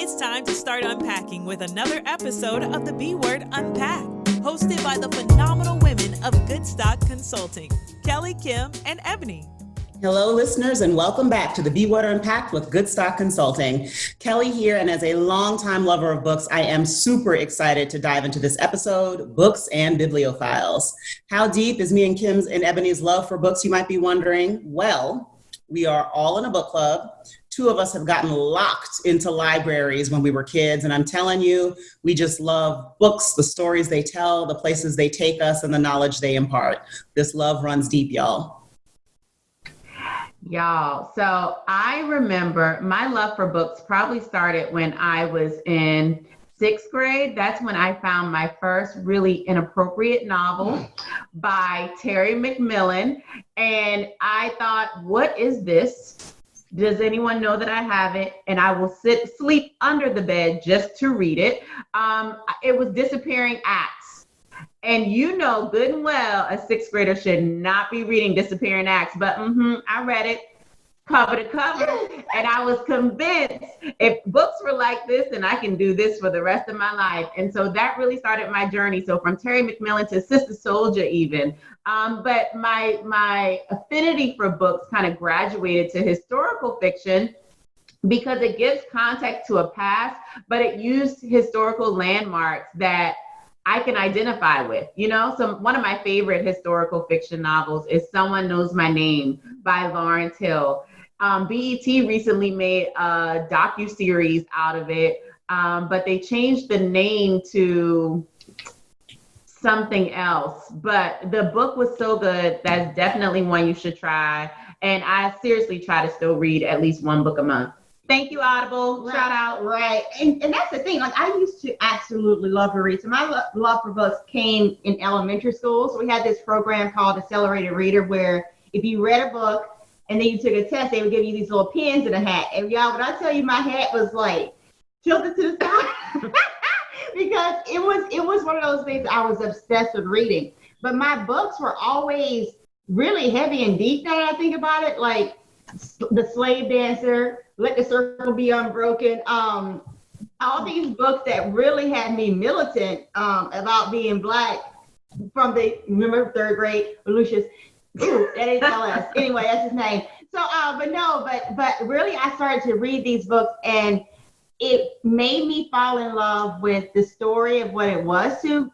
It's time to start unpacking with another episode of the B Word Unpacked, hosted by the phenomenal women of GOOSDTOCK Consulting, Kelly, Kim, and Ebony. Hello, listeners, and welcome back to the B Word Unpacked with GOOSDTOCK Consulting. Kelly here, and as a longtime lover of books, I am super excited to dive into this episode, Books and Bibliophiles. How deep is me and Kim's and Ebony's love for books, you might be wondering? Well, we are all in a book club. Two of us have gotten locked into libraries when we were kids, and I'm telling you, we just love books, the stories they tell, the places they take us, and the knowledge they impart. This love runs deep, y'all. Y'all, so I remember my love for books probably started when I was in sixth grade. That's when I found my first really inappropriate novel by Terry McMillan. And I thought, what is this? Does anyone know that I have it? And I will sleep under the bed just to read it. It was Disappearing Acts. And you know good and well a sixth grader should not be reading Disappearing Acts, but I read it cover to cover, and I was convinced if books were like this, then I can do this for the rest of my life. And so that really started my journey. So from Terry McMillan to Sister Soldier even. But my affinity for books kind of graduated to historical fiction because it gives context to a past, but it used historical landmarks that I can identify with, you know? So one of my favorite historical fiction novels is Someone Knows My Name by Lawrence Hill. BET recently made a docuseries out of it, but they changed the name to something else. But the book was so good, that's definitely one you should try. And I seriously try to still read at least one book a month. Thank you, Audible. Right, shout out. Right. And that's the thing. Like, I used to absolutely love to read. So my love for books came in elementary school. So we had this program called Accelerated Reader, where if you read a book and then you took a test, they would give you these little pins in a hat. And y'all, when I tell you my hat was like tilted to the side because it was one of those things I was obsessed with reading. But my books were always really heavy and deep now that I think about it, like The Slave Dancer, Let the Circle Be Unbroken, all these books that really had me militant about being Black from remember third grade, Lucius, that is LS. Anyway, that's his name. So, but really I started to read these books and it made me fall in love with the story of what it was to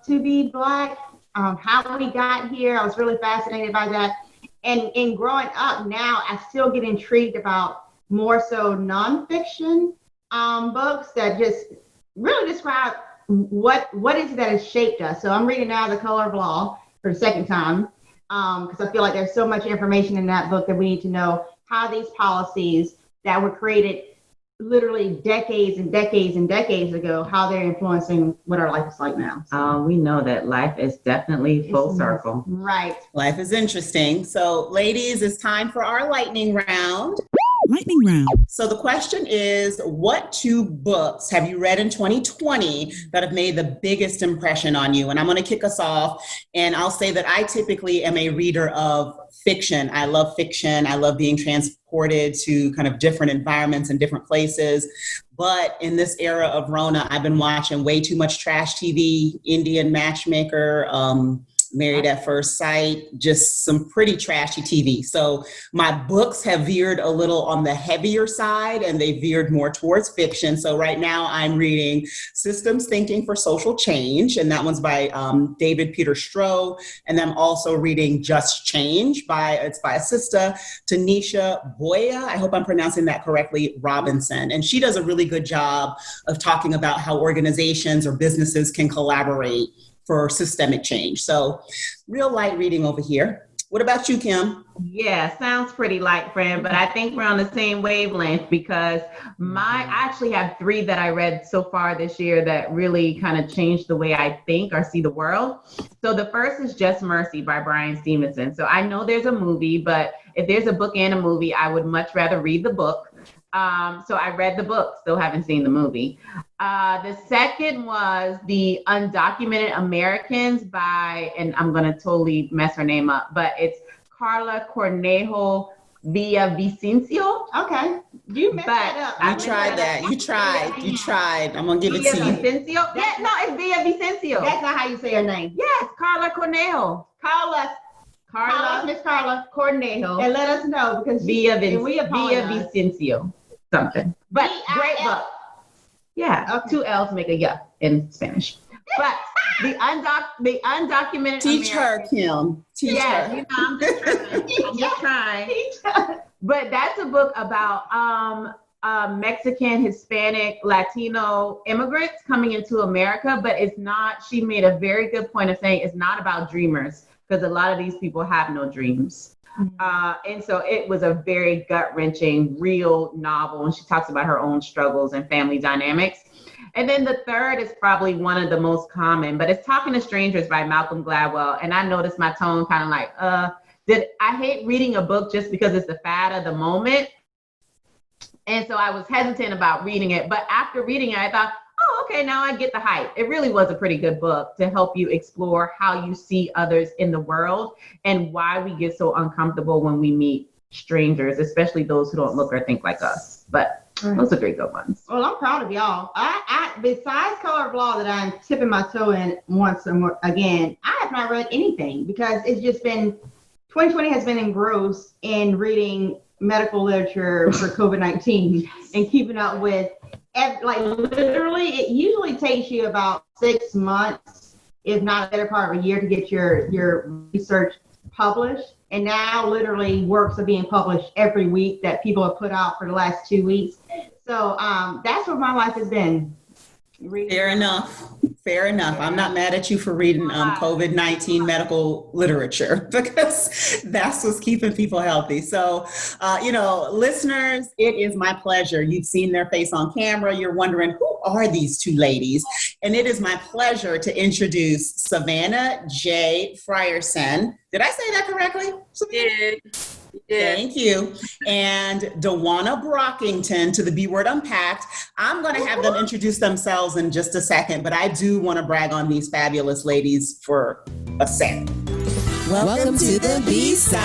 be Black, how we got here. I was really fascinated by that. And in growing up now, I still get intrigued about more so nonfiction books that just really describe what is it that has shaped us. So I'm reading now The Color of Law for the second time because I feel like there's so much information in that book that we need to know how these policies that were created literally decades and decades and decades ago, how they're influencing what our life is like now. So. We know that life is definitely full circle. Right. Life is interesting. So, ladies, it's time for our lightning round. Lightning round. So the question is, what two books have you read in 2020 that have made the biggest impression on you? And I'm going to kick us off. And I'll say that I typically am a reader of fiction. I love fiction. I love being transported to kind of different environments and different places. But in this era of Rona, I've been watching way too much trash TV, Indian Matchmaker, Married at First Sight, just some pretty trashy TV. So my books have veered a little on the heavier side and they veered more towards fiction. So right now I'm reading Systems Thinking for Social Change, and that one's by David Peter Stroh. And I'm also reading Just Change by a sister, Tanisha Boya, I hope I'm pronouncing that correctly, Robinson. And she does a really good job of talking about how organizations or businesses can collaborate for systemic change. So real light reading over here. What about you, Kim? Yeah, sounds pretty light, friend, but I think we're on the same wavelength because I actually have three that I read so far this year that really kind of changed the way I think or see the world. So the first is Just Mercy by Brian Stevenson. So I know there's a movie, but if there's a book and a movie, I would much rather read the book. So I read the book, still haven't seen the movie. The second was The Undocumented Americans by, and I'm going to totally mess her name up, but it's Carla Cornejo Vicencio. Okay. You messed that up. You tried that. You tried. I'm going to give it to you. Vicencio. Yeah, no, it's Vicencio. That's not how you say her name. Yes, Carla Cornejo. Miss Carla Cornejo. And let us know because Vicencio. Something. But great book. Yeah. Okay. 2 L's make a yeah in Spanish. But the undocumented Teach American, her, Kim. Teach her. You know, I'm just trying. But that's a book about Mexican, Hispanic, Latino immigrants coming into America. But it's not. She made a very good point of saying it's not about dreamers because a lot of these people have no dreams. And so it was a very gut-wrenching, real novel. And she talks about her own struggles and family dynamics. And then the third is probably one of the most common, but it's Talking to Strangers by Malcolm Gladwell. And I noticed my tone kind of like, I hate reading a book just because it's the fad of the moment. And so I was hesitant about reading it. But after reading it, I thought, oh, okay, now I get the hype. It really was a pretty good book to help you explore how you see others in the world and why we get so uncomfortable when we meet strangers, especially those who don't look or think like us. But those are great good ones. Well, I'm proud of y'all. I besides Color of Law that I'm tipping my toe in once again, I have not read anything because it's just been 2020 has been engrossed in reading medical literature for COVID-19 and keeping up with literally it usually takes you about 6 months, if not a better part of a year, to get your research published. And now literally works are being published every week that people have put out for the last 2 weeks. So that's what my life has been. Fair enough. I'm not mad at you for reading COVID-19 medical literature because that's what's keeping people healthy. So, listeners, it is my pleasure. You've seen their face on camera. You're wondering, who are these two ladies? And it is my pleasure to introduce Savannah J. Frierson. Did I say that correctly? Yeah. Thank you. And Dewana Brockington to the B Word Unpacked. I'm going to have them introduce themselves in just a second, but I do want to brag on these fabulous ladies for a second. Welcome to the B-side.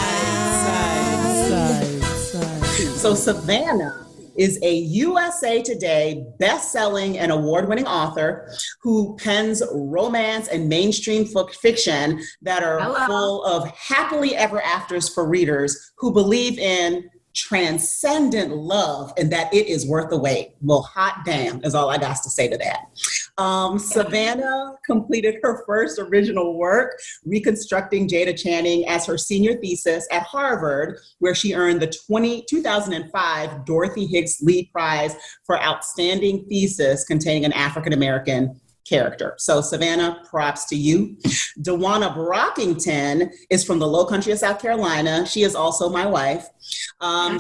So Savannah is a USA Today best-selling and award-winning author who pens romance and mainstream fiction that are full of happily ever afters for readers who believe in transcendent love and that it is worth the wait. Well, hot damn is all I got to say to that. Savannah completed her first original work, reconstructing Jada Channing, as her senior thesis at Harvard, where she earned the 2005 Dorothy Hicks Lee Prize for Outstanding Thesis containing an African-American character. So Savannah, props to you. Dewana Brockington is from the Low Country of South Carolina. She is also my wife.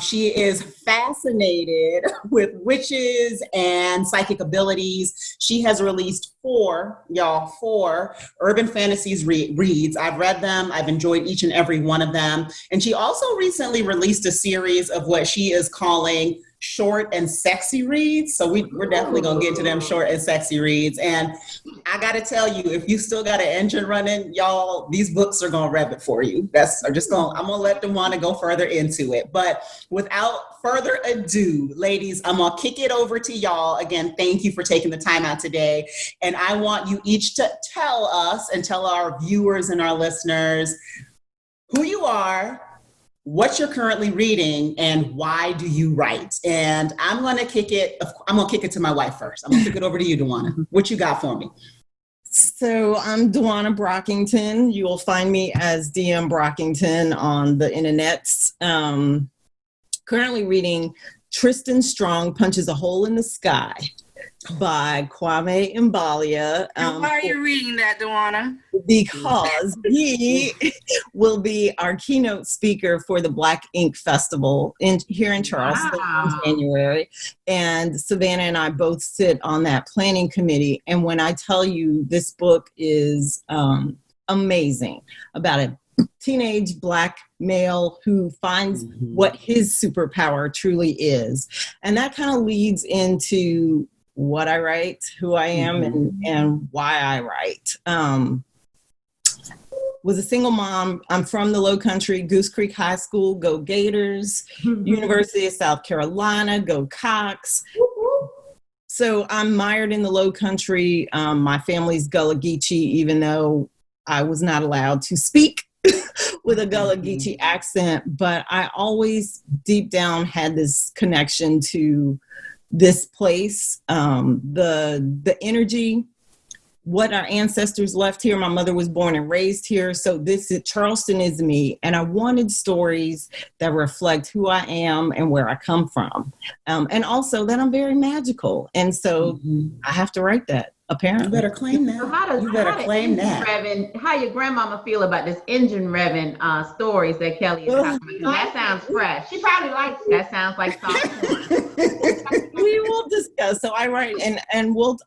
She is fascinated with witches and psychic abilities. She has released four urban fantasies reads. I've read them. I've enjoyed each and every one of them. And she also recently released a series of what she is calling short and sexy reads. So we're definitely going to get to them short and sexy reads. And I got to tell you, if you still got an engine running, y'all, these books are going to rev it for you. I'm going to let Dewana go further into it. But without further ado, ladies, I'm going to kick it over to y'all. Again, thank you for taking the time out today. And I want you each to tell us and tell our viewers and our listeners who you are, what you're currently reading, and why do you write? And I'm going to kick it to my wife first. I'm going to kick it over to you, Dewana. What you got for me? So I'm Dewana Brockington. You will find me as DM Brockington on the internets. Currently reading Tristan Strong Punches a Hole in the Sky by Kwame Mbalia. Why are you reading that, Dewana? Because he will be our keynote speaker for the Black Ink Festival here in Charleston in January. And Savannah and I both sit on that planning committee. And when I tell you this book is amazing, about a teenage Black male who finds what his superpower truly is. And that kind of leads into what I write, who I am, and why I write. was a single mom. I'm from the Low Country, Goose Creek High School, go Gators, University of South Carolina, go Cox. So I'm mired in the Low Country. My family's Gullah Geechee, even though I was not allowed to speak with a Gullah Geechee accent, but I always deep down had this connection to this place, the energy, what our ancestors left here. My mother was born and raised here. So Charleston is me. And I wanted stories that reflect who I am and where I come from. And also that I'm very magical. And so I have to write that, apparently. You better claim that. How your grandmama feel about this engine revving stories that Kelly is talking about? That sounds fresh. She probably likes it. That sounds like soft. We will discuss. So I write, and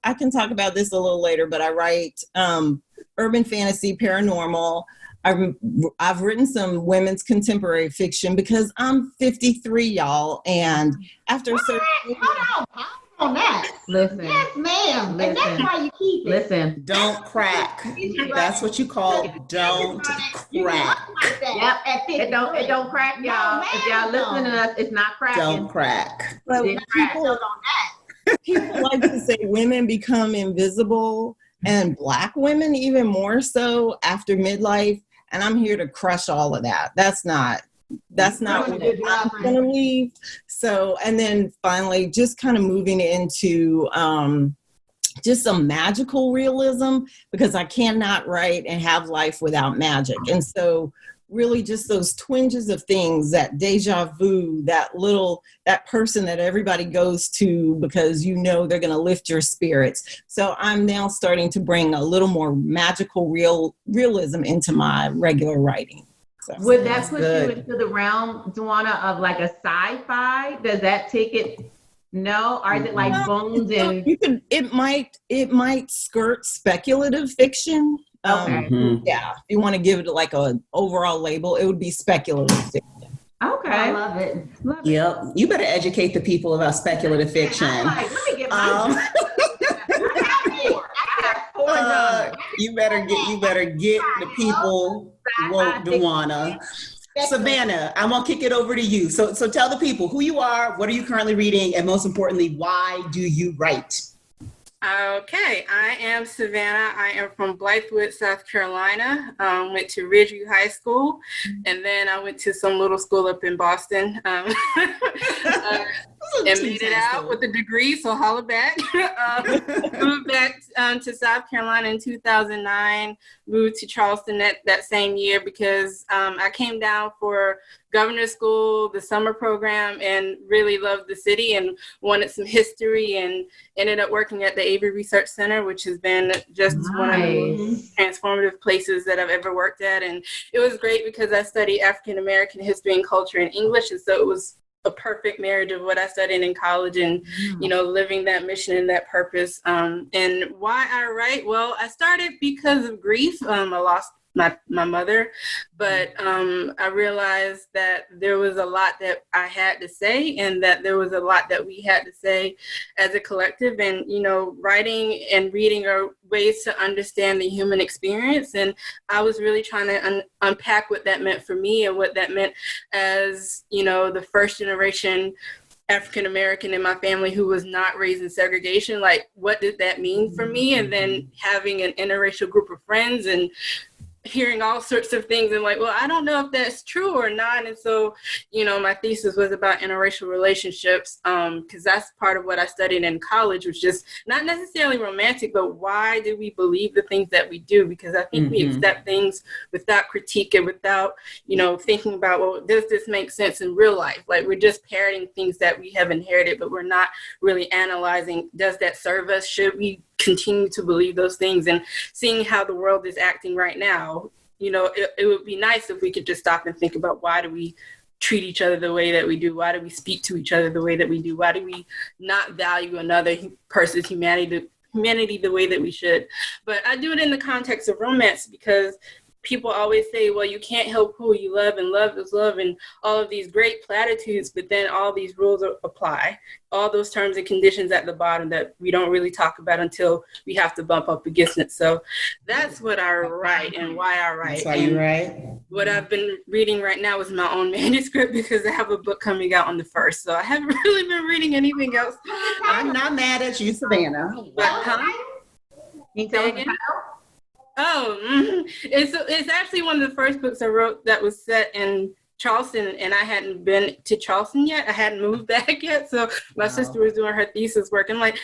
I can talk about this a little later, but I write urban fantasy, paranormal. I've written some women's contemporary fiction because I'm 53, y'all, and after a certain Hold on that. Listen. Yes, ma'am. Listen. And that's why you keep it. Listen. Don't crack. That's what you call don't crack. Yep. It don't crack, y'all. No, if y'all listening to us, it's not cracking. Don't crack. But people like to say women become invisible, and Black women even more so after midlife. And I'm here to crush all of that. That's not what I'm going to leave. So, and then finally, just kind of moving into just some magical realism, because I cannot write and have life without magic. And so really just those twinges of things, that deja vu, that person that everybody goes to because you know they're going to lift your spirits. So I'm now starting to bring a little more magical realism into my regular writing. So, would that put you into the realm, Duana, of like a sci-fi? Does that take it? No, or is it like Bones and? It might skirt speculative fiction. Okay. Yeah, if you want to give it like an overall label, it would be speculative fiction. Okay, I love it. Yep. You better educate the people about speculative fiction. Let me get my. You better get the people woke, Duana. Savannah, I'm gonna kick it over to you. So tell the people who you are, what are you currently reading, and most importantly, why do you write? Okay, I am Savannah. I am from Blythewood, South Carolina. Went to Ridgeview High School, and then I went to some little school up in Boston. And made it out with a degree, so holla back. Moved back to South Carolina in 2009, moved to Charleston that same year because I came down for governor's school, the summer program, and really loved the city and wanted some history, and ended up working at the Avery Research Center, which has been just one of the most transformative places that I've ever worked at. And it was great because I studied African American history and culture in English, and so it was a perfect marriage of what I studied in college and, living that mission and that purpose. And why I write? Well, I started because of grief. I lost my mother, but I realized that there was a lot that I had to say, and that there was a lot that we had to say as a collective. And, writing and reading are ways to understand the human experience. And I was really trying to unpack what that meant for me, and what that meant as, the first generation African American in my family who was not raised in segregation. Like, what did that mean for me? And then having an interracial group of friends and hearing all sorts of things and like, well, I don't know if that's true or not. And so, my thesis was about interracial relationships, because that's part of what I studied in college, which is not necessarily romantic, but why do we believe the things that we do? Because I think we accept things without critique and without, thinking about, well, does this make sense in real life? Like, we're just parroting things that we have inherited, but we're not really analyzing, does that serve us? Should we continue to believe those things? And seeing how the world is acting right now, it would be nice if we could just stop and think about, why do we treat each other the way that we do? Why do we speak to each other the way that we do? Why do we not value another person's humanity the way that we should? But I do it in the context of romance because people always say, well, you can't help who you love, and love is love, and all of these great platitudes, but then all these rules apply, all those terms and conditions at the bottom that we don't really talk about until we have to bump up against it. So that's what I write and why I write. That's why you write. What I've been reading right now is my own manuscript because I have a book coming out on the 1st. So I haven't really been reading anything else. I'm not mad at you, Savannah. But, Can you tell us it's actually one of the first books I wrote that was set in Charleston, and I hadn't been to Charleston yet. I hadn't moved back yet. So my sister was doing her thesis work. I'm like,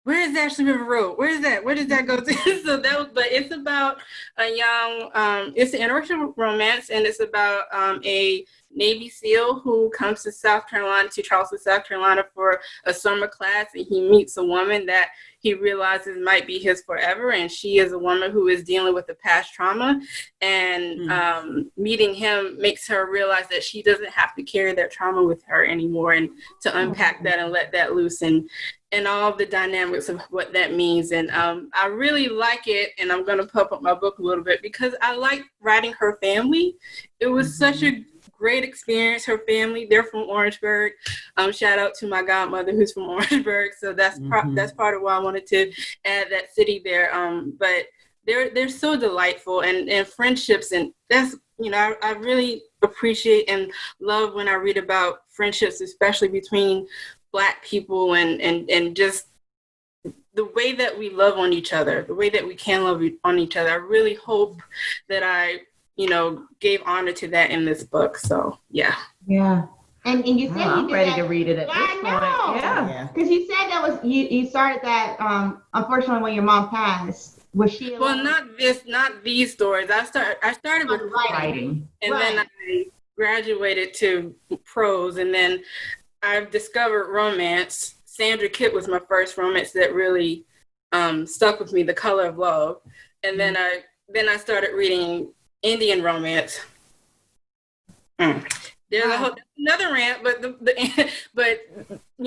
where is Ashley River Road? Where is that? Where did that go to? So but it's about a young, it's an interracial romance, and it's about a Navy SEAL who comes to Charleston, South Carolina for a summer class, and he meets a woman that he realizes might be his forever, and she is a woman who is dealing with a past trauma, and meeting him makes her realize that she doesn't have to carry that trauma with her anymore, and to unpack that and let that loose, and all of the dynamics of what that means. And I really like it, and I'm going to pump up my book a little bit because I like writing her family. It was such a great experience. Her family, they're from Orangeburg. Shout out to my godmother who's from Orangeburg. So that's part of why I wanted to add that city there. But they're so delightful, and friendships, and that's, I really appreciate and love when I read about friendships, especially between Black people, and just the way that we love on each other, the way that we can love on each other. I really hope that I gave honor to that in this book. So yeah. And you said I'm ready to read it at this point. Yeah, because you said that was you started that unfortunately when your mom passed. Was she alive? Well, not these stories. I started with writing, and then I graduated to prose, and then I've discovered romance. Sandra Kitt was my first romance that really stuck with me, The Color of Love. And then I started reading Indian romance. There's another rant, but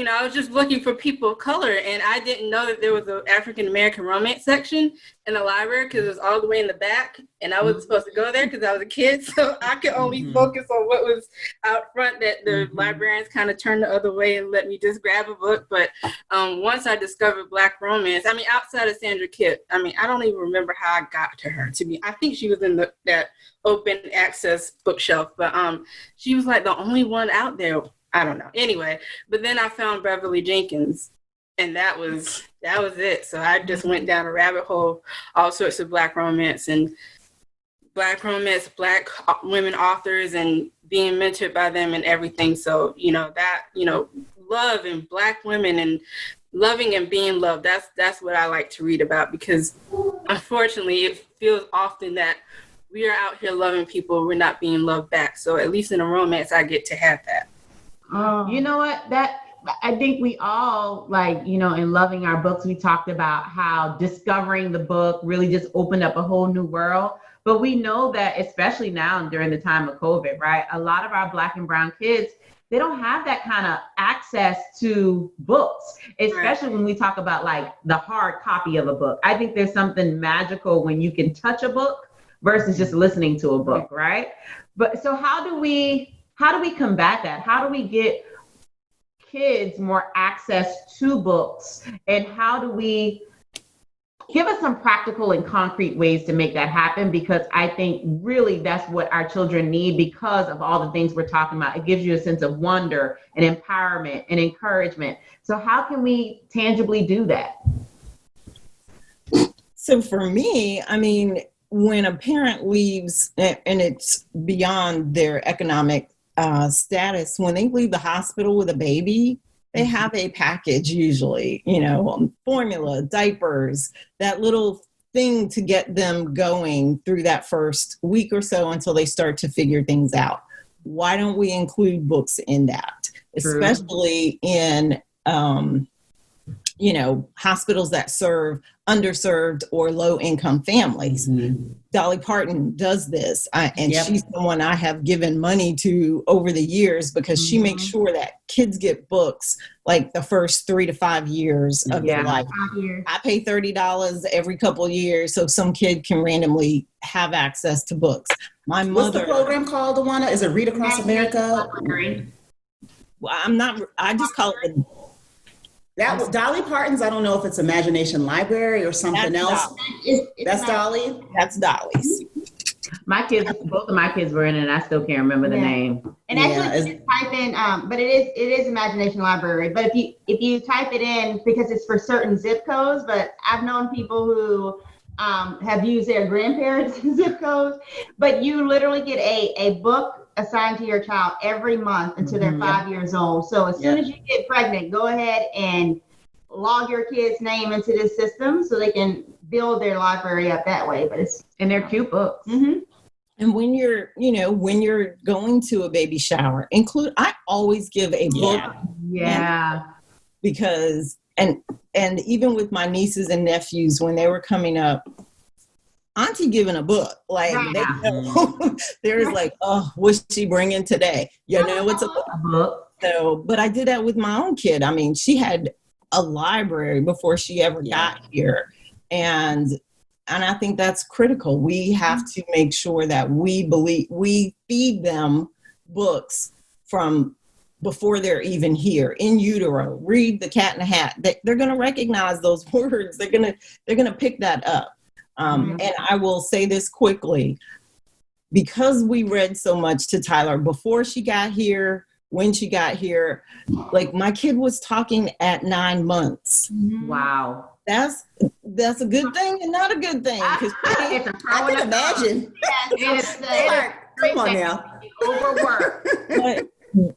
I was just looking for people of color, and I didn't know that there was an African American romance section in the library because it was all the way in the back, and I wasn't supposed to go there because I was a kid, so I could only focus on what was out front. That the librarians kind of turned the other way and let me just grab a book. But once I discovered Black romance, outside of Sandra Kitt, I don't even remember how I got to her. I think she was in that open access bookshelf, but she was like the only one out there. I don't know. Anyway, but then I found Beverly Jenkins, and that was it. So I just went down a rabbit hole, all sorts of Black romance, Black women authors, and being mentored by them and everything. So, love and Black women and loving and being loved, that's what I like to read about, because unfortunately it feels often that we are out here loving people, we're not being loved back. So at least in a romance, I get to have that. You know what? I think we all, in loving our books, we talked about how discovering the book really just opened up a whole new world. But we know that, especially now during the time of COVID, right? A lot of our Black and brown kids, they don't have that kind of access to books, especially when we talk about the hard copy of a book. I think there's something magical when you can touch a book versus just listening to a book, right? But so how do we combat that? How do we get kids more access to books? And how do we give us some practical and concrete ways to make that happen? Because I think really that's what our children need because of all the things we're talking about. It gives you a sense of wonder and empowerment and encouragement. So how can we tangibly do that? So for me, when a parent leaves, and it's beyond their economic status, when they leave the hospital with a baby, they have a package usually, formula, diapers, that little thing to get them going through that first week or so until they start to figure things out. Why don't we include books in that? True. Especially in hospitals that serve underserved or low income families. Mm-hmm. Dolly Parton does this. And she's someone I have given money to over the years because she makes sure that kids get books like the first 3 to 5 years of their life. I pay $30 every couple of years so some kid can randomly have access to books. My mother. What's the program called, Awana? Is it Read Across America? Well, I just call it. That was Dolly Parton's. I don't know if it's Imagination Library or something else. That's Dolly. That's Dolly's. Both of my kids were in it, and I still can't remember the name. And actually, you can type in, but it is Imagination Library. But if you type it in, because it's for certain zip codes, but I've known people who have used their grandparents' zip codes. But you literally get a book assigned to your child every month until they're 5 years old. So as soon as you get pregnant, go ahead and log your kid's name into this system so they can build their library up that way. And they're cute books. Mm-hmm. And when you're going to a baby shower, I always give a book. Yeah. Because and even with my nieces and nephews when they were coming up, Auntie giving a book, like there's like, oh, what's she bringing today? It's a book. So, but I did that with my own kid. I mean, she had a library before she ever got here, and I think that's critical. We have to make sure that we feed them books from before they're even here in utero. Read The Cat in the Hat. They're going to recognize those words. They're going to pick that up. And I will say this quickly, because we read so much to Tyler before she got here, when she got here, like my kid was talking at 9 months. Wow. That's a good thing and not a good thing. I can imagine. Come on now. Overwork. But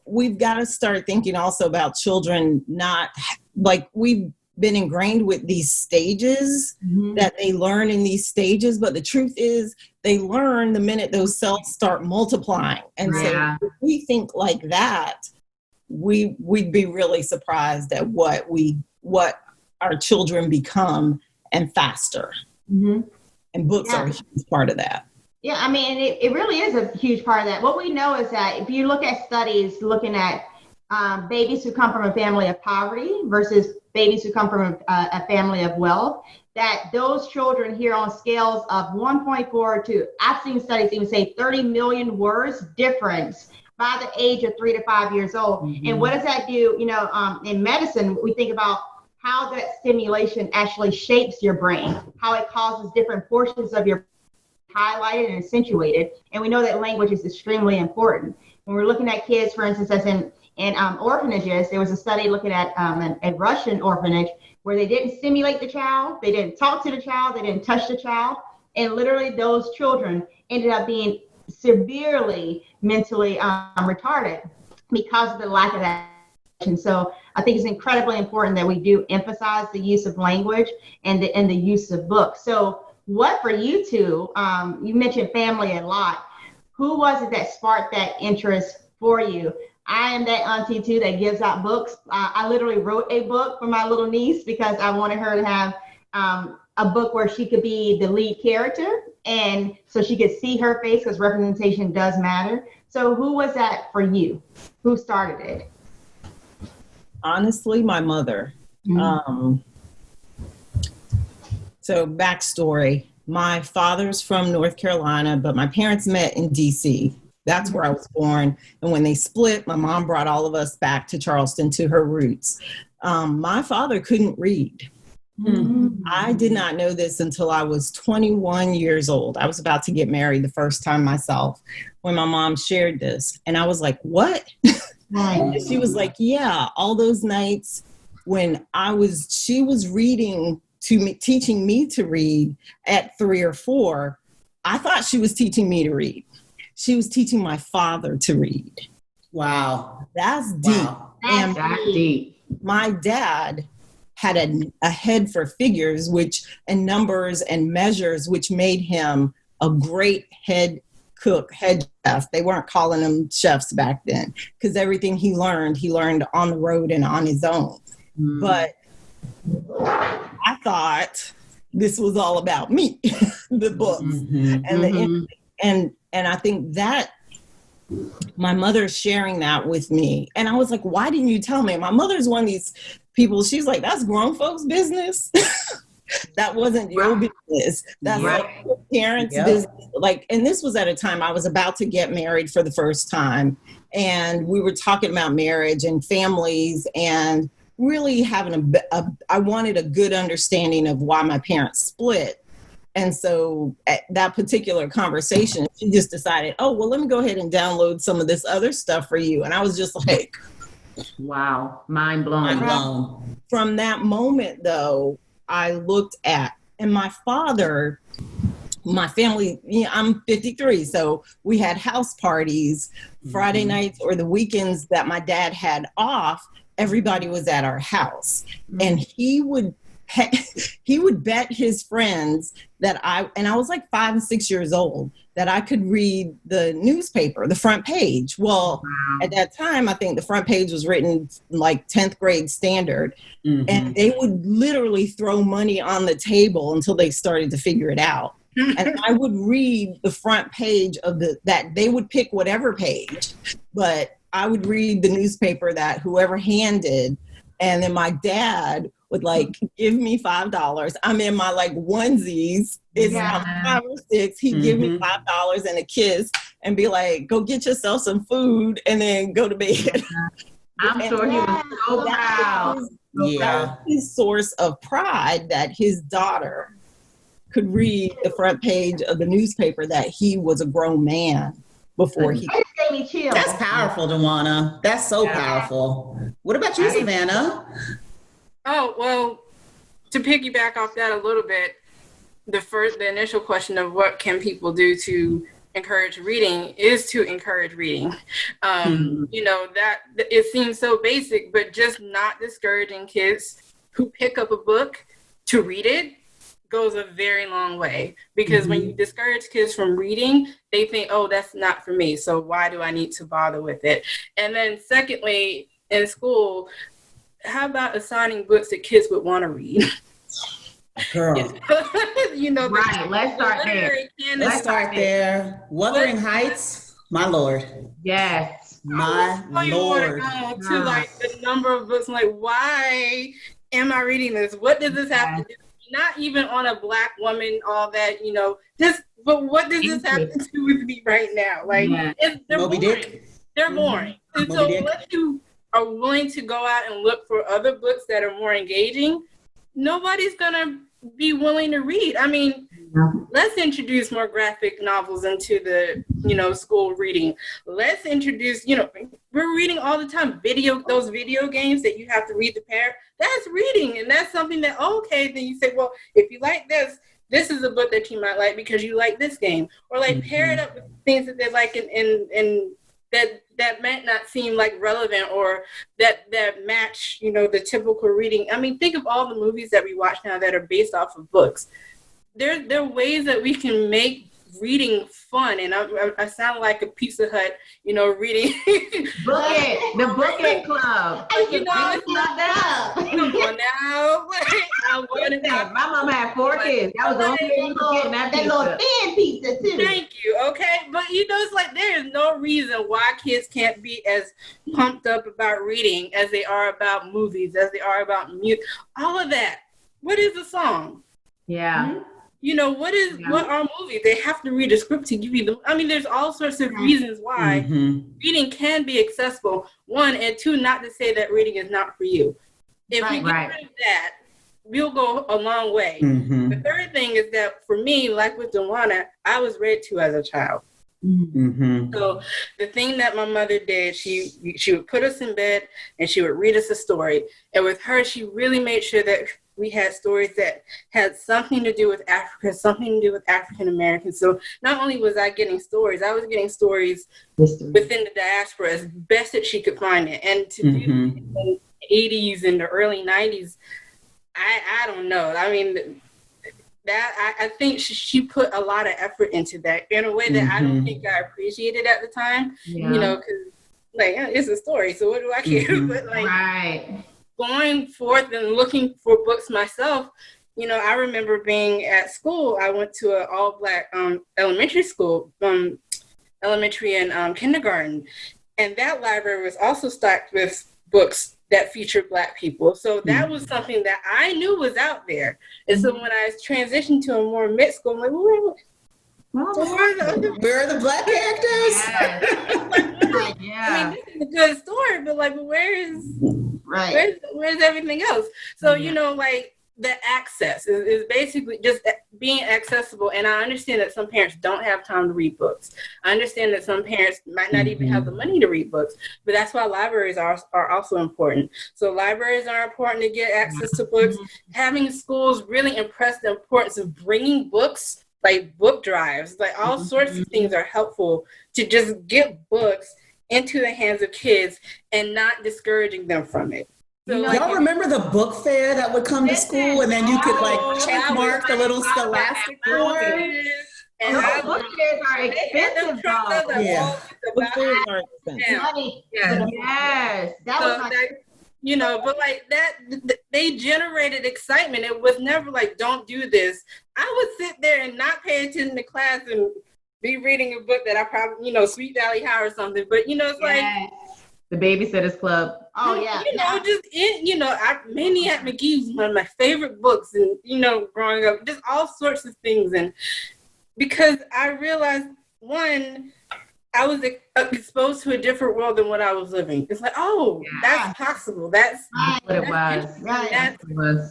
we've got to start thinking also about children, not like we've been ingrained with these stages that they learn in these stages. But the truth is they learn the minute those cells start multiplying. And so if we think like that, we'd be really surprised at what our children become and faster. Mm-hmm. And books are a huge part of that. Yeah, I mean, it really is a huge part of that. What we know is that if you look at studies looking at babies who come from a family of poverty versus babies who come from a family of wealth, that those children here on scales of 1.4 to, I've seen studies even say 30 million words difference by the age of 3 to 5 years old. Mm-hmm. And what does that do? In medicine, we think about how that stimulation actually shapes your brain, how it causes different portions of your highlighted and accentuated. And we know that language is extremely important. When we're looking at kids, for instance, as in orphanages, there was a study looking at a Russian orphanage where they didn't stimulate the child, they didn't talk to the child, they didn't touch the child. And literally those children ended up being severely mentally retarded because of the lack of that. And so I think it's incredibly important that we do emphasize the use of language and the use of books. So what for you two, you mentioned family a lot. Who was it that sparked that interest for you? I am that auntie too that gives out books. I literally wrote a book for my little niece because I wanted her to have a book where she could be the lead character and so she could see her face because representation does matter. So who was that for you? Who started it? Honestly, my mother. Mm-hmm. So backstory, my father's from North Carolina, but my parents met in DC. That's where I was born. And when they split, my mom brought all of us back to Charleston to her roots. My father couldn't read. Mm-hmm. I did not know this until I was 21 years old. I was about to get married the first time myself when my mom shared this. And I was like, what? And she was like, yeah, all those nights when she was reading to me, teaching me to read at 3 or 4. I thought she was teaching me to read. She was teaching my father to read. Wow. That's deep. Wow. And deep. My dad had a head for figures, and numbers and measures, which made him a great head cook, head chef. They weren't calling them chefs back then because everything he learned on the road and on his own. Mm. But I thought this was all about me, the books, and I think that my mother sharing that with me, and I was like, why didn't you tell me? My mother's one of these people. She's like, that's grown folks' business. That wasn't your business. That's like your parents' business. Like, and this was at a time I was about to get married for the first time, and we were talking about marriage and families, and really having I wanted a good understanding of why my parents split. And so at that particular conversation, she just decided, oh, well, let me go ahead and download some of this other stuff for you. And I was just like, wow, mind blown. From that moment, though, I looked at, and my father, my family, I'm 53, so we had house parties Friday nights or the weekends that my dad had off. Everybody was at our house, and he would bet his friends that I was like 5 and 6 years old, that I could read the newspaper, the front page. Well, at that time, I think the front page was written like 10th grade standard. And they would literally throw money on the table until they started to figure it out. And I would read the front page of that they would pick whatever page, but I would read the newspaper that whoever handed. And then my dad would like give me $5. I'm in my like onesies. It's I'm 5 or 6. He'd give me $5 and a kiss and be like, go get yourself some food and then go to bed. I'm sure he was so proud. That was his source of pride, that his daughter could read the front page of the newspaper that he was a grown man before he. That just gave me chills. That's powerful, Dewana. That's so powerful. What about you, Savannah? Oh, well, to piggyback off that a little bit, the initial question of what can people do to encourage reading is to encourage reading. You know, that it seems so basic, but just not discouraging kids who pick up a book to read it goes a very long way, because when you discourage kids from reading, they think, oh, that's not for me, so why do I need to bother with it? And then secondly, in school, how about assigning books that kids would want to read? Girl. You know, right. Let's start there. Let's start there. Wuthering Heights, my Lord. Yes. My Lord. To like the number of books, like, why am I reading this? What does this have to do? Not even on a Black woman, all that, you know, but what does this have to do with me right now? Like, they're Moby boring. Dick. They're boring. And so unless you are willing to go out and look for other books that are more engaging, nobody's going to be willing to read. I mean, let's introduce more graphic novels into the, you know, school reading. Let's introduce, you know, we're reading all the time, those video games that you have to read the pair. That's reading. And that's something that, okay, then you say, well, if you like this is a book that you might like because you like this game. Or like pair it up with things that they like in that might not seem like relevant or that match, you know, the typical reading. I mean, think of all the movies that we watch now that are based off of books. There are ways that we can make reading fun, and I sound like a Pizza Hut, you know, reading. The Book It Club. You know, it's not that. Come on now. My mom had 4 kids. That was the only thing you could get in that pizza. little thin pizza too. Thank you. Okay, but you know, it's like there is no reason why kids can't be as pumped up about reading as they are about movies, as they are about music. All of that. What is a song? Yeah. You know, what are movies? They have to read a script to give you them. I mean, there's all sorts of reasons why reading can be accessible. 1, and 2, not to say that reading is not for you. If we get rid of that, we'll go a long way. The third thing is that for me, like with Dewana, I was read to as a child. So the thing that my mother did, she would put us in bed and she would read us a story. And with her, she really made sure that we had stories that had something to do with Africa, something to do with African Americans. So not only was I getting stories, I was getting stories within the diaspora as best that she could find it. And to do in the 80s and the early 90s, I don't know. I mean, that I think she put a lot of effort into that in a way that I don't think I appreciated at the time. You know, because like it's a story, so what do I care? But like, going forth and looking for books myself, I remember being at school. I went to an all-Black elementary school, elementary and kindergarten, and that library was also stocked with books that featured Black people. So that was something that I knew was out there. And so when I transitioned to a more mixed school, I'm like, where are the Black characters? Yeah. I mean, this is a good story, but like, where's everything else? So, the access is basically just being accessible. And I understand that some parents don't have time to read books. I understand that some parents might not even have the money to read books, but that's why libraries are also important. So libraries are important to get access to books. Having schools really impress the importance of bringing books, like book drives, like all sorts of things are helpful to just get books into the hands of kids and not discouraging them from it. So y'all remember the book fair that would come to school and then you could check mark the little scholastic board? And book fairs are expensive, though. Yeah. Book fairs are expensive. Money. Yes. That was my but like that, they generated excitement. It was never like, don't do this. I would sit there and not pay attention to class and be reading a book that I probably, Sweet Valley High or something. But, it's like. The Babysitters Club. Oh, yeah. Maniac McGee was one of my favorite books. And, growing up, just all sorts of things. And because I realized, one, I was exposed to a different world than what I was living. It's like, that's possible. That's what it was.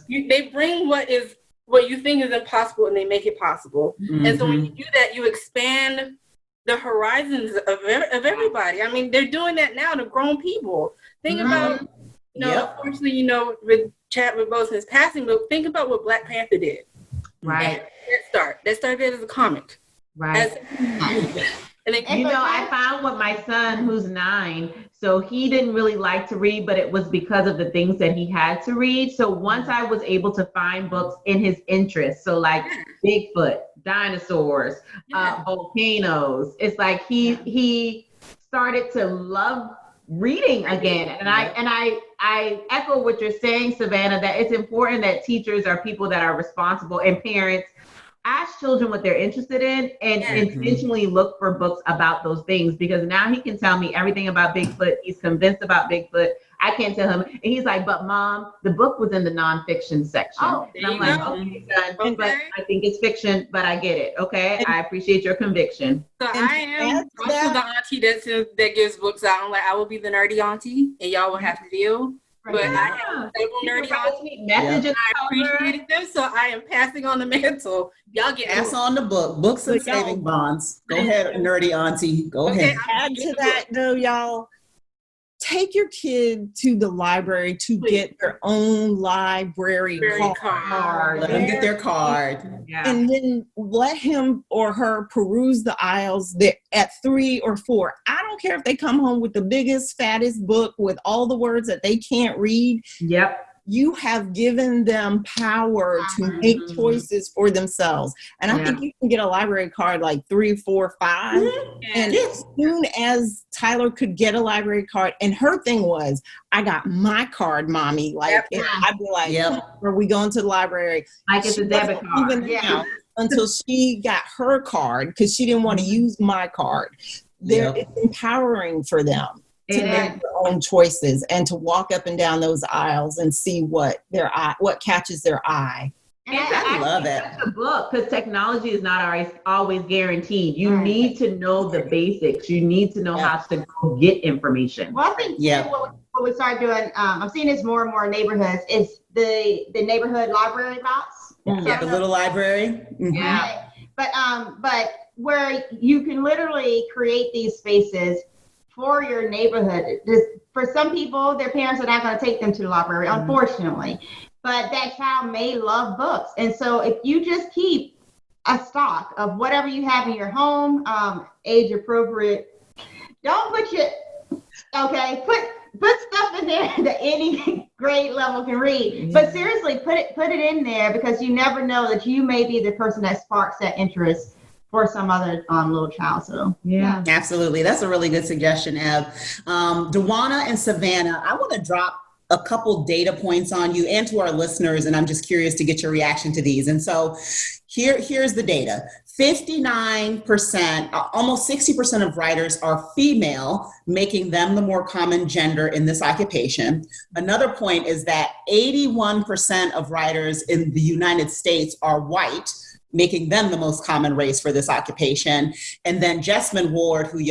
They bring what you think is impossible and they make it possible. And so when you do that, you expand the horizons of everybody. I mean, they're doing that now to grown people. Think about, unfortunately, with Chadwick Boseman's passing, but think about what Black Panther did. Right. That started as a comic. Right. I found with my son, who's 9, so he didn't really like to read, but it was because of the things that he had to read. So once I was able to find books in his interests, so like Bigfoot, dinosaurs, volcanoes, it's like he started to love reading again. And I echo what you're saying, Savannah, that it's important that teachers are people that are responsible and parents ask children what they're interested in and intentionally look for books about those things, because now he can tell me everything about Bigfoot. He's convinced about Bigfoot. I can't tell him. And he's like, but Mom, the book was in the nonfiction section. And I'm like, okay, son, but I think it's fiction, but I get it. Okay. I appreciate your conviction. So I am also the auntie that gives books out. I'm like, I will be the nerdy auntie and y'all will have to deal. But I am nerdy auntie. Messages. I appreciated them, so I am passing on the mantle. Y'all get pass on the books and saving bonds. Go ahead, nerdy auntie. Go ahead. Add to that, though, y'all. Take your kid to the library to get their own library card. Let them get their card. And then let him or her peruse the aisles at 3 or 4. I don't care if they come home with the biggest, fattest book with all the words that they can't read. Yep. You have given them power to make choices for themselves. And I think you can get a library card like 3, 4, 5. And as soon as Tyler could get a library card, and her thing was, I got my card, Mommy. Like, I'd be like, are we going to the library? Like it's a debit card. Even now, until she got her card, because she didn't want to use my card. It's empowering for them to make their own choices and to walk up and down those aisles and see what catches their eye. And I love it. The book, because technology is not always guaranteed. You need to know the basics. You need to know how to go get information. Well, I think what we start doing, I'm seeing this more and more in neighborhoods, is the neighborhood library box. The little library. Yeah. But where you can literally create these spaces for your neighborhood. For some people, their parents are not going to take them to the library, unfortunately. But that child may love books. And so if you just keep a stock of whatever you have in your home, age appropriate, don't put stuff in there that any grade level can read. But seriously, put it in there, because you never know that you may be the person that sparks that interest for some other little child. So absolutely, that's a really good suggestion, Ev. Dewana and Savannah, I want to drop a couple data points on you and to our listeners, and I'm just curious to get your reaction to these. And so here's the data. 59%, almost 60% of writers are female, making them the more common gender in this occupation. Another point is that 81% of writers in the United States are white, making them the most common race for this occupation. And then Jessamine Ward, who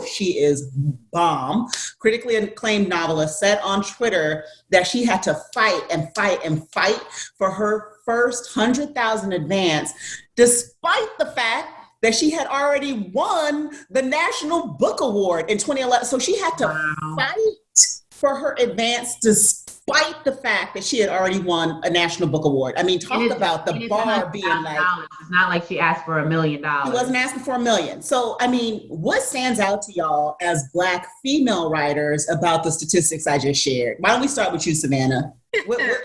she is bomb, critically acclaimed novelist, said on Twitter that she had to fight and fight and fight for her first 100,000 advance, despite the fact that she had already won the National Book Award in 2011. So she had to fight for her advance despite the fact that she had already won a National Book Award. I mean, talk about the bar being like... It's not like she asked for $1 million. She wasn't asking for $1 million. So, I mean, what stands out to y'all as Black female writers about the statistics I just shared? Why don't we start with you, Savannah?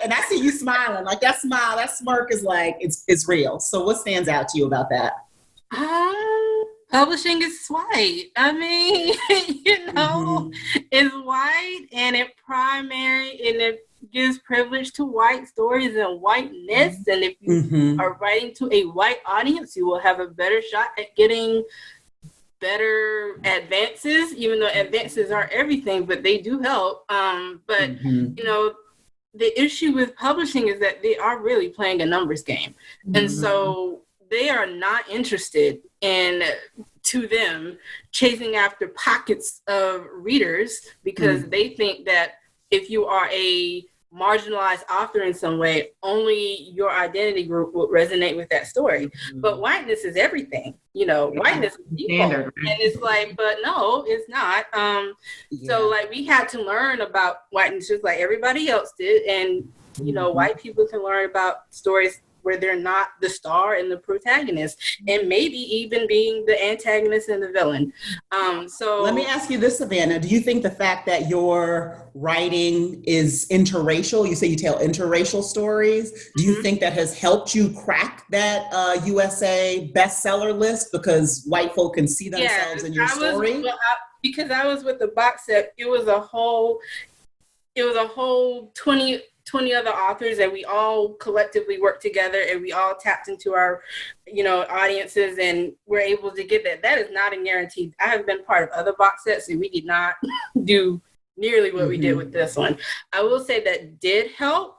And I see you smiling. Like that smile, that smirk is like, it's real. So what stands out to you about that? Publishing is white. I mean, it's white, and it gives privilege to white stories and whiteness. And if you are writing to a white audience, you will have a better shot at getting better advances, even though advances aren't everything, but they do help. The issue with publishing is that they are really playing a numbers game. And so they are not interested in, to them, chasing after pockets of readers, because they think that if you are a marginalized author in some way, only your identity group will resonate with that story. But whiteness is everything, whiteness is default. And it's like, but no, it's not. So like we had to learn about whiteness just like everybody else did. And, white people can learn about stories where they're not the star and the protagonist, and maybe even being the antagonist and the villain. So let me ask you this, Savannah. Do you think the fact that your writing is interracial, you say you tell interracial stories, do you think that has helped you crack that USA bestseller list because white folk can see themselves in your story? Because I was with the box set, it was a whole 20 other authors, and we all collectively worked together, and we all tapped into our, audiences, and we're able to get that. That is not a guarantee. I have been part of other box sets, and we did not do nearly what we did with this one. I will say that did help,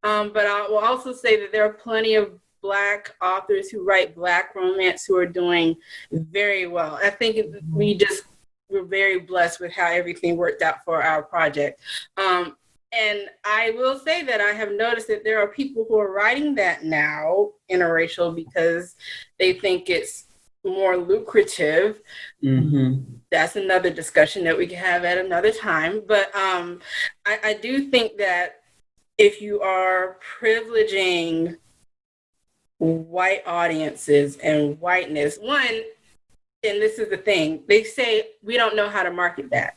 but I will also say that there are plenty of Black authors who write Black romance who are doing very well. I think we're very blessed with how everything worked out for our project. And I will say that I have noticed that there are people who are writing that now, interracial, because they think it's more lucrative. That's another discussion that we can have at another time. But I do think that if you are privileging white audiences and whiteness, one, and this is the thing, they say we don't know how to market that.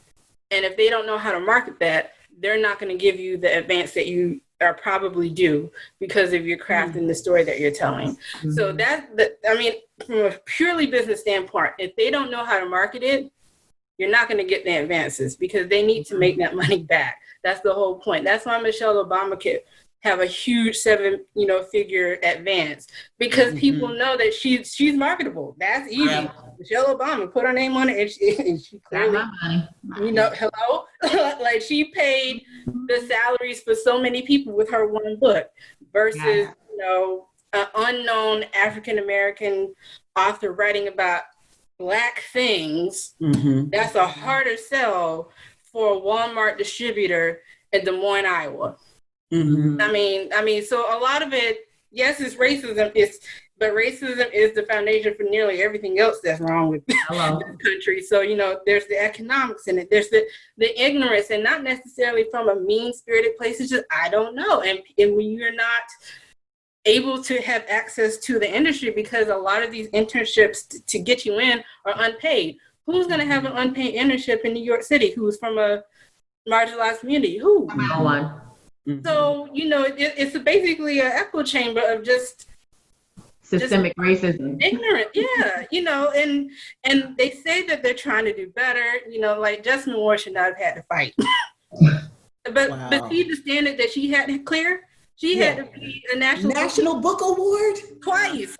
And if they don't know how to market that, they're not going to give you the advance that you are probably due because of your craft and the story that you're telling. So from a purely business standpoint, if they don't know how to market it, you're not going to get the advances because they need to make that money back. That's the whole point. That's why Michelle Obama could have a huge figure advance, because people know that she's marketable. That's easy. Yeah. Michelle Obama put her name on it, and she clearly, hello, like she paid the salaries for so many people with her one book versus an unknown African American author writing about Black things. That's a harder sell for a Walmart distributor in Des Moines, Iowa. I mean, so a lot of it, yes, it's racism, but racism is the foundation for nearly everything else that's wrong with this country. So, there's the economics in it, there's the ignorance, and not necessarily from a mean-spirited place. It's just, I don't know. And when you're not able to have access to the industry, because a lot of these internships to get you in are unpaid. Who's going to have an unpaid internship in New York City who's from a marginalized community? Who? No one. So, it's basically an echo chamber of just systemic racism. Ignorant, and they say that they're trying to do better, like Jessamine Ward should not have had to fight. But see the standard that she had to clear? She had to be a National Book Award twice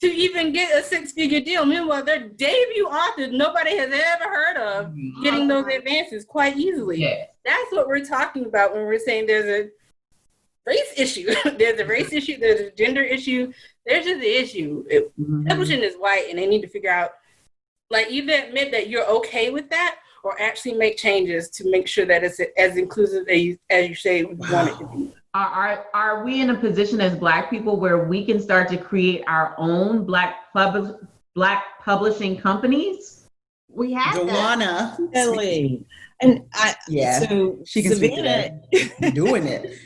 to even get a 6-figure deal. Meanwhile, their debut authors nobody has ever heard of getting those advances quite easily. Yeah. That's what we're talking about when we're saying there's a race issue. There's a race issue. There's a gender issue. There's just the issue. Publishing is white, and they need to figure out, like, either admit that you're okay with that, or actually make changes to make sure that it's as inclusive as you say we want it to be. Are we in a position as Black people where we can start to create our own Black publishing companies? We have Joanna. Really. And so she can Savannah doing it.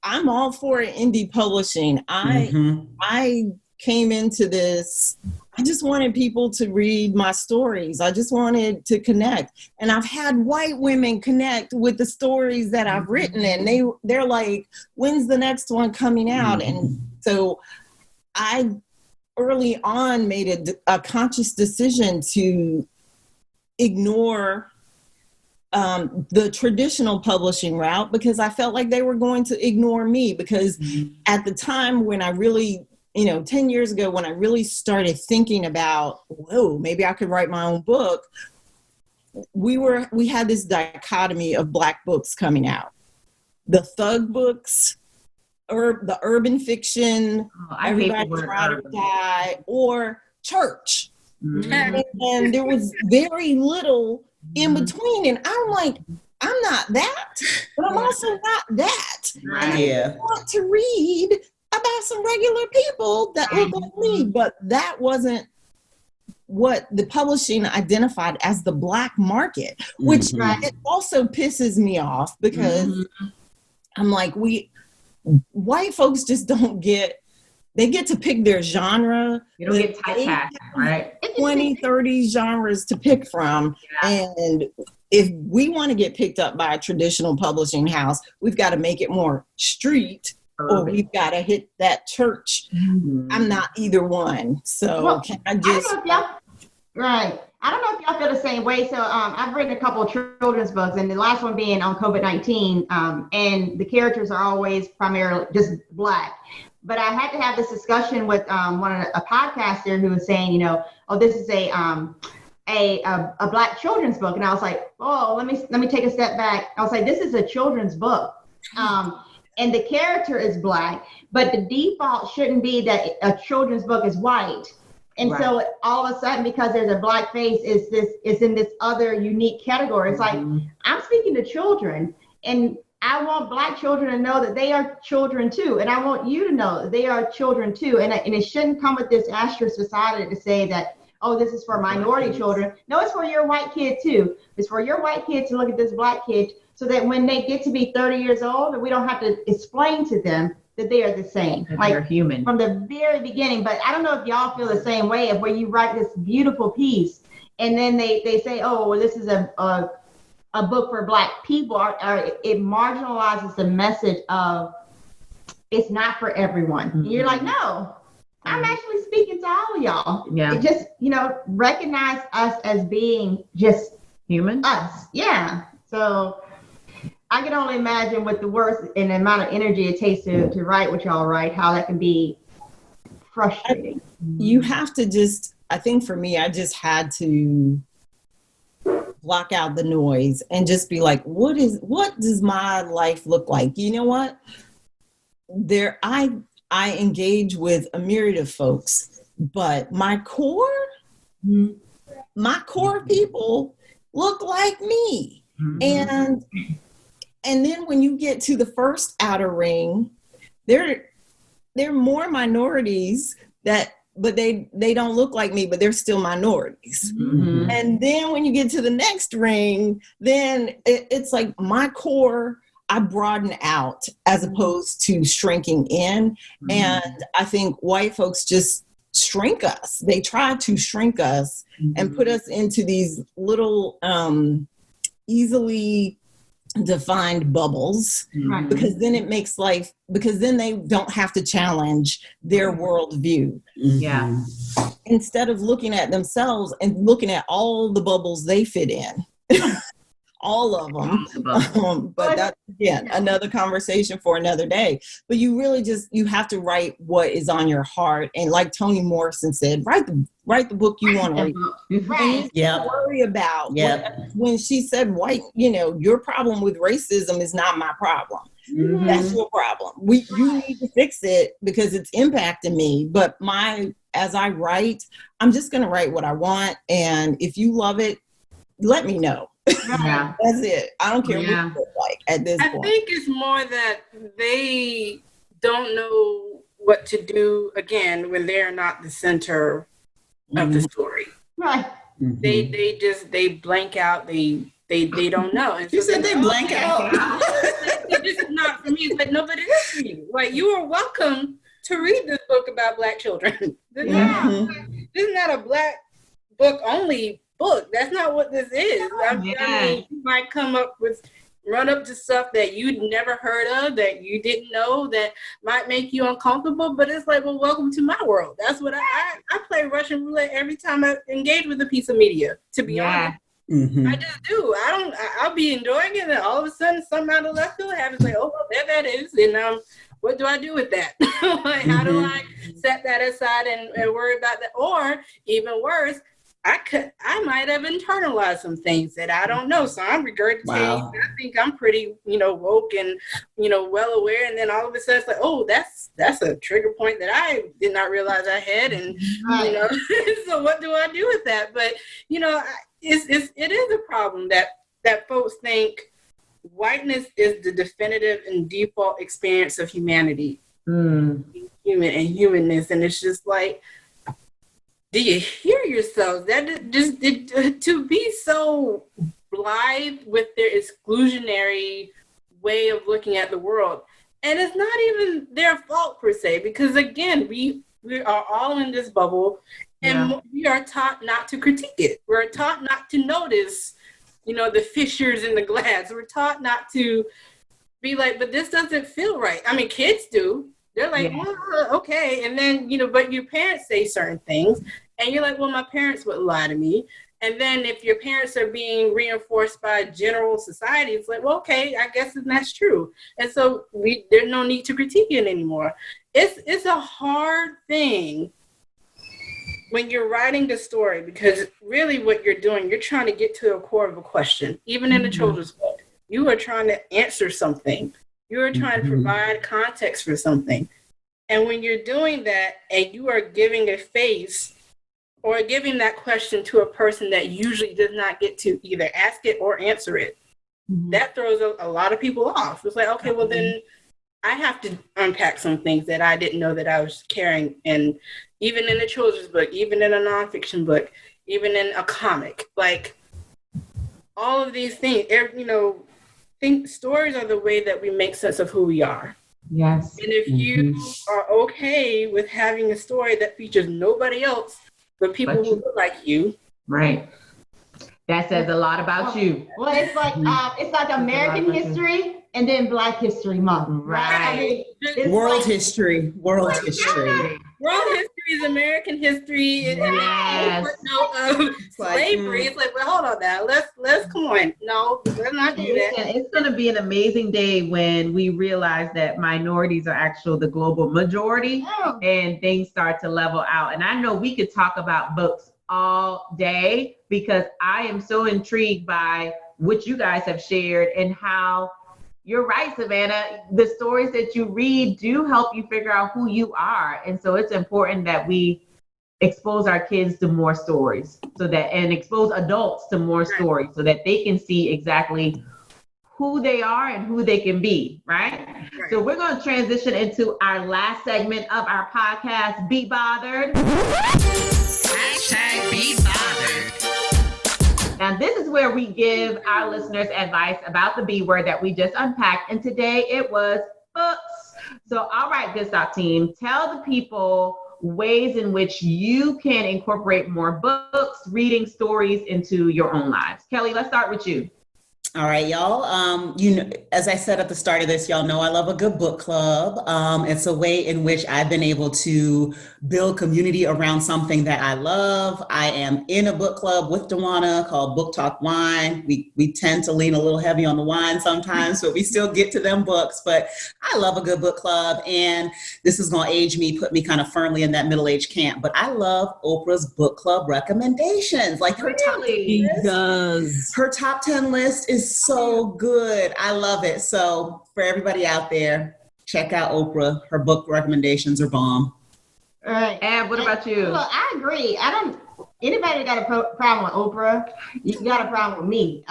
I'm all for indie publishing. I came into this, I just wanted people to read my stories. I just wanted to connect. And I've had white women connect with the stories that I've written, and they're like, when's the next one coming out? And so I early on made a conscious decision to ignore the traditional publishing route, because I felt like they were going to ignore me, because at the time when I really, 10 years ago, when I really started thinking about, whoa, maybe I could write my own book, we had this dichotomy of Black books coming out. The thug books, or the urban fiction, Everybody Ride or Die, or church. And there was very little in between. And I'm like, I'm not that, but I'm also not that. I want to read about some regular people that look like me, but that wasn't what the publishing identified as the Black market, which it also pisses me off, because I'm like, white folks just they get to pick their genre. You don't get typecast, right? 20, 30 genres to pick from. And if we want to get picked up by a traditional publishing house, we've got to make it more street, or we've got to hit that church. I'm not either one. So can I just... Right. I don't know if y'all feel the same way. So I've written a couple of children's books, and the last one being on COVID-19, and the characters are always primarily just Black. But I had to have this discussion with a podcaster who was saying, this is a Black children's book, and I was like, oh, let me take a step back. I was like, this is a children's book, and the character is Black, but the default shouldn't be that a children's book is white. And so all of a sudden, because there's a Black face, is in this other unique category. It's like, I'm speaking to children, and I want Black children to know that they are children too. And I want you to know that they are children too. And it shouldn't come with this asterisk beside it to say that, oh, this is for minority children. No, it's for your white kid too. It's for your white kid to look at this Black kid, so that when they get to be 30 years old, we don't have to explain to them that they are the same. That they're human. From the very beginning. But I don't know if y'all feel the same way, of where you write this beautiful piece, and then they say, oh, well, this is a book for Black people, or it marginalizes the message of it's not for everyone. And you're like, no, I'm actually speaking to all of y'all. Yeah. It just, recognize us as being just human. Us. Yeah. So I can only imagine with the work and the amount of energy it takes to write what y'all write, how that can be frustrating. You have to I think for me, I just had to block out the noise and just be like, what does my life look like? You know what? I engage with a myriad of folks, but my core people look like me. And then when you get to the first outer ring, there are more minorities but they don't look like me, but they're still minorities. And then when you get to the next ring, then it's like my core, I broaden out as opposed to shrinking in. And I think white folks just shrink us. They try to shrink us and put us into these little easily defined bubbles, because then it makes life, because then they don't have to challenge their worldview. Yeah. Instead of looking at themselves and looking at all the bubbles they fit in, all of them. But that's, again, another conversation for another day. But you really you have to write what is on your heart. And like Toni Morrison said, write the book you want to read. Right. Yeah. Worry about when she said white, your problem with racism is not my problem. Mm-hmm. That's your problem. You need to fix it because it's impacting me. But as I write, I'm just going to write what I want. And if you love it, let me know. Yeah. That's it. I don't care what you look like at this point. I think it's more that they don't know what to do again when they're not the center of the story. Right. Mm-hmm. They blank out. They don't know. And You said they blank out. This is not for me. It's like, no, but it is for you. Like, you are welcome to read this book about Black children. This is not a Black book only book. That's not what this is. I mean, you might run up to stuff that you'd never heard of, that you didn't know, that might make you uncomfortable, but it's like, well, welcome to my world. That's what I play Russian roulette every time I engage with a piece of media, to be honest. Mm-hmm. I just do. I'll be enjoying it, and all of a sudden, something out of left field happens. Like, oh, well, there that is, and what do I do with that? Like, how do I set that aside and worry about that? Or even worse, I might have internalized some things that I don't know. So I'm regurgitating. Wow. I think I'm pretty, woke and, well aware. And then all of a sudden it's like, oh, that's a trigger point that I did not realize I had. And, so what do I do with that? But, it is a problem that folks think whiteness is the definitive and default experience of humanity, human and humanness. And it's just like, do you hear yourselves? To be so blithe with their exclusionary way of looking at the world. And it's not even their fault per se, because again, we are all in this bubble and we are taught not to critique it. We're taught not to notice, the fissures in the glass. We're taught not to be like, but this doesn't feel right. I mean, kids do. They're like, okay. And then, but your parents say certain things and you're like, well, my parents wouldn't lie to me. And then if your parents are being reinforced by general society, it's like, well, okay, I guess that's true. And so there's no need to critique it anymore. It's a hard thing when you're writing the story, because really what you're doing, you're trying to get to the core of a question. Even in the children's book, you are trying to answer something. You're trying to provide context for something. And when you're doing that and you are giving a face or giving that question to a person that usually does not get to either ask it or answer it, that throws a lot of people off. It's like, okay, well then I have to unpack some things that I didn't know that I was carrying. And even in a children's book, even in a nonfiction book, even in a comic, like all of these things, think stories are the way that we make sense of who we are. Yes. And if you are okay with having a story that features nobody else but people who look like you, right, that says a lot about you. Well, it's like American history and then Black History Month, right? I mean, World history. World history is American history. Yes. Of slavery. It's like, well, hold on now. Let's come on. No, let's not do that. It's going to be an amazing day when we realize that minorities are actually the global majority and things start to level out. And I know we could talk about books all day because I am so intrigued by what you guys have shared and how you're right, Savannah. The stories that you read do help you figure out who you are. And so it's important that we expose our kids to more stories and expose adults to more stories so that they can see exactly who they are and who they can be, right? So we're going to transition into our last segment of our podcast, Be Bothered. Hashtag Be Bothered. Now, this is where we give our listeners advice about the B word that we just unpacked. And today it was books. So, all right, GOOSDTOCK team, tell the people ways in which you can incorporate more books, reading stories into your own lives. Kelly, let's start with you. All right, y'all. As I said at the start of this, y'all know I love a good book club. It's a way in which I've been able to build community around something that I love. I am in a book club with Dewana called Book Talk Wine. We tend to lean a little heavy on the wine sometimes, but we still get to them books. But I love a good book club, and this is going to put me kind of firmly in that middle-aged camp. But I love Oprah's book club recommendations. Like her Really? her top 10 list is so good. I love it. So for everybody out there, check out Oprah. Her book recommendations are bomb. All right. And what about you? Well, I agree. Anybody that got a problem with Oprah, you got a problem with me,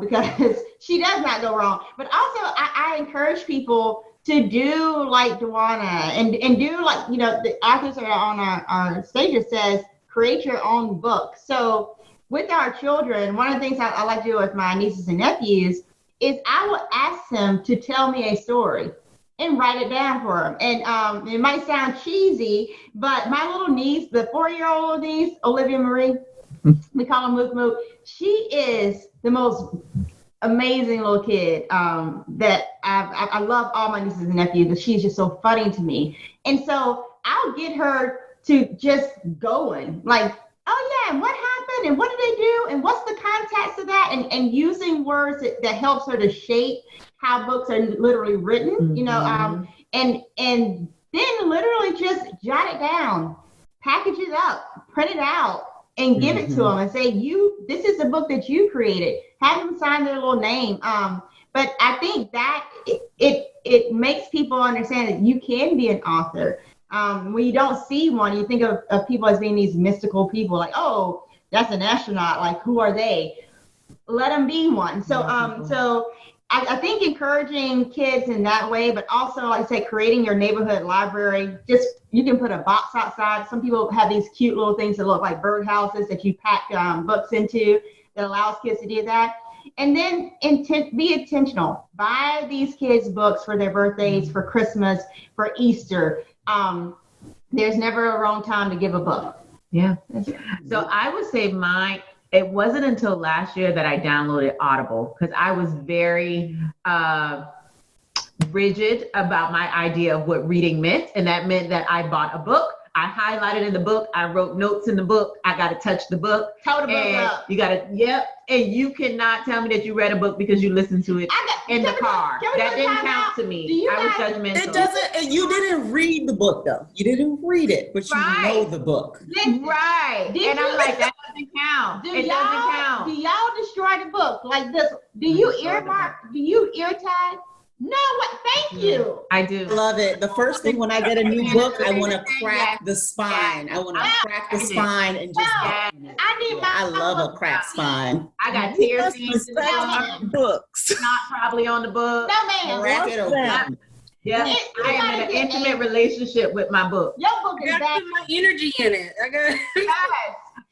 because she does not go wrong. But also, I encourage people to do like Dewana and do like, the authors are on our stage says, create your own book. So with our children, one of the things I like to do with my nieces and nephews is I will ask them to tell me a story and write it down for them. And it might sound cheesy, but my little niece, the 4-year-old niece, Olivia Marie, we call her Mook Mook, she is the most amazing little kid that I love all my nieces and nephews, but she's just so funny to me. And so I'll get her to just going, like, oh yeah, and what happened and what did they do and what's the context of that, and using words that helps her to shape how books are literally written, and then literally just jot it down, package it up, print it out, and give it to them and say, this is a book that you created. Have them sign their little name. But I think that it makes people understand that you can be an author. When you don't see one, you think of people as being these mystical people, like, oh, that's an astronaut. Like, who are they? Let them be one. So, I think encouraging kids in that way, but also, like I said, creating your neighborhood library. You can put a box outside. Some people have these cute little things that look like birdhouses that you pack books into that allows kids to do that. And then be intentional. Buy these kids books for their birthdays, for Christmas, for Easter. There's never a wrong time to give a book. Yeah. So I would say it wasn't until last year that I downloaded Audible, because I was very rigid about my idea of what reading meant. And that meant that I bought a book. I highlighted in the book. I wrote notes in the book. I got to touch the book. Tote the book up. You got to, yep. And you cannot tell me that you read a book because you listened to it in the car. That didn't count to me. I was judgmental. It doesn't, you didn't read the book though. You didn't read it, but you know the book. Right. And I'm like, that doesn't count. It doesn't count. Do y'all destroy the book like this? Do you earmark? Do you ear tag? No, thank you. I do. I love it. The first thing when I get a new book, I want to crack the spine. I want to crack the spine and just. I love a cracked spine. I got tears in books. Not probably on the book. No, man. Crack it open. Yeah, I am in an intimate relationship with my book. Your book is I got to put my energy in it. Yes,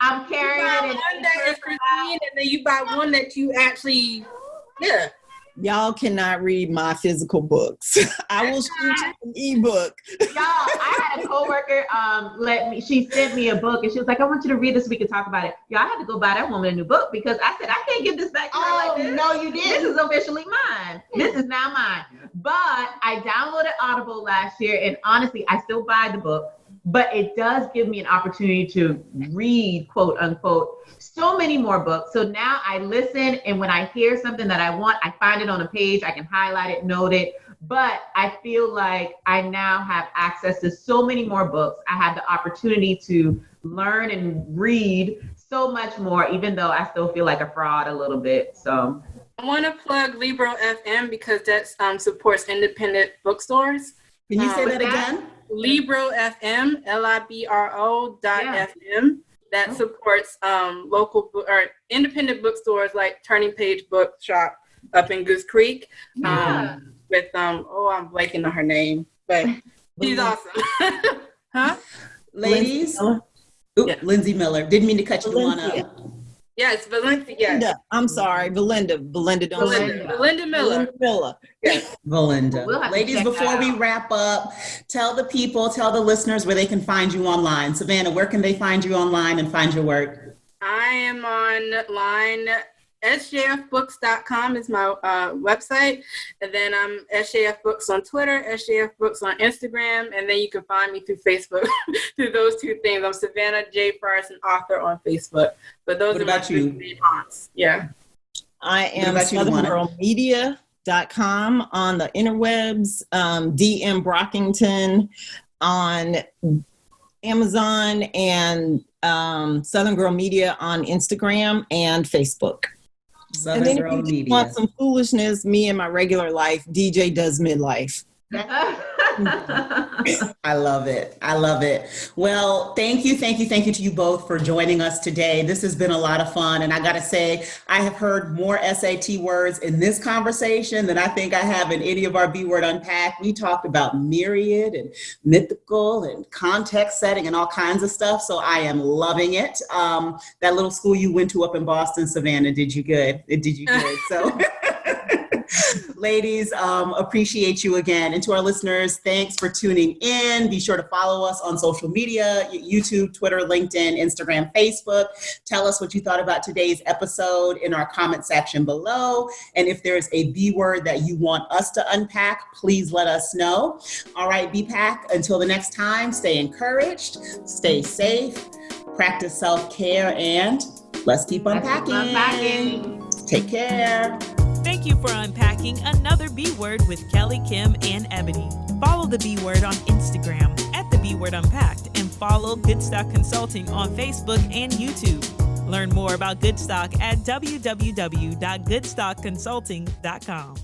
I'm carrying it. One that is pristine, and then you buy one that you actually, Y'all cannot read my physical books. I will shoot you an ebook. Y'all, I had a coworker she sent me a book and she was like, I want you to read this so we can talk about it. Y'all, I had to go buy that woman a new book because I said, I can't give this back to her like this. No, you didn't. This is officially mine. This is now mine. But I downloaded Audible last year, and honestly, I still buy the book. But it does give me an opportunity to read, quote unquote, so many more books. So now I listen, and when I hear something that I want, I find it on a page, I can highlight it, note it. But I feel like I now have access to so many more books. I have the opportunity to learn and read so much more, even though I still feel like a fraud a little bit. So I want to plug Libro FM because that supports independent bookstores. Can you say that again? Libro FM, LIBRO.FM. That supports local or independent bookstores like Turning Page Bookshop up in Goose Creek. With I'm blanking on her name, but she's awesome. Huh? Ladies? Lindsay Miller. Didn't mean to cut you on up. Yes, Valencia. Yes. I'm sorry, Belinda Miller. Yes, Belinda. Ladies, before we wrap up, tell the listeners where they can find you online. Savannah, where can they find you online and find your work? I am online sjfbooks.com is my website. And then I'm SJF Books on Twitter, SJF Books on Instagram, and then you can find me through Facebook through those two things. I'm Savannah J. Frierson, author on Facebook. But those are my two main haunts. Yeah. I am southerngirlmedia.com on the interwebs, DM Brockington on Amazon, and Southern Girl Media on Instagram and Facebook. Southern and then Girl if you Media. want some foolishness, me and my regular life, DJ does midlife. I love it. I love it. Well, thank you to you both for joining us today. This has been a lot of fun. And I got to say, I have heard more SAT words in this conversation than I think I have in any of our B Word Unpacked. We talked about myriad and mythical and context setting and all kinds of stuff. So I am loving it. That little school you went to up in Boston, Savannah, did you good. It did you good. So ladies, appreciate you again. And to our listeners, thanks for tuning in. Be sure to follow us on social media, YouTube, Twitter, LinkedIn, Instagram, Facebook. Tell us what you thought about today's episode in our comment section below. And if there's a B word that you want us to unpack, please let us know. All right, BPAC, until the next time, stay encouraged, stay safe, practice self-care, and let's keep unpacking. Take care. Thank you for unpacking another B Word with Kelly, Kim, and Ebony. Follow the B Word on Instagram at the B Word Unpacked, and follow GOOSDTOCK Consulting on Facebook and YouTube. Learn more about GOOSDTOCK at www.goodstockconsulting.com.